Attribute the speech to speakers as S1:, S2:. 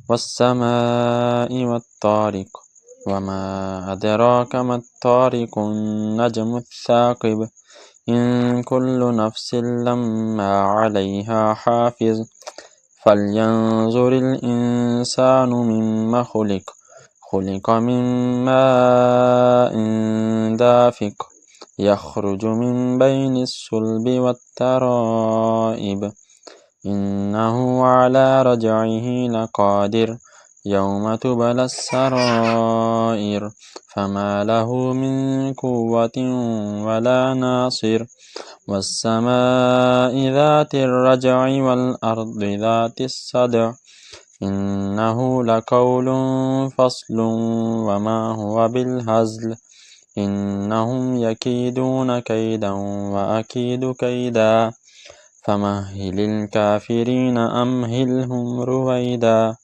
S1: والسماء والطارق وما أدراك ما الطارق النجم الثاقب إن كل نفس لما عليها حافظ فلينظر الإنسان مما خلق من ماء دافق يخرج من بين الصلب والترائب إنه على رجعه لقادر يوم تبلى السرائر فما له من قوة ولا ناصر والسماء ذات الرجع والأرض ذات الصدع إنه لقول فصل وما هو بالهزل إنهم يكيدون كيدا وأكيد كيدا فمهل الكافرين أمهلهم رويدا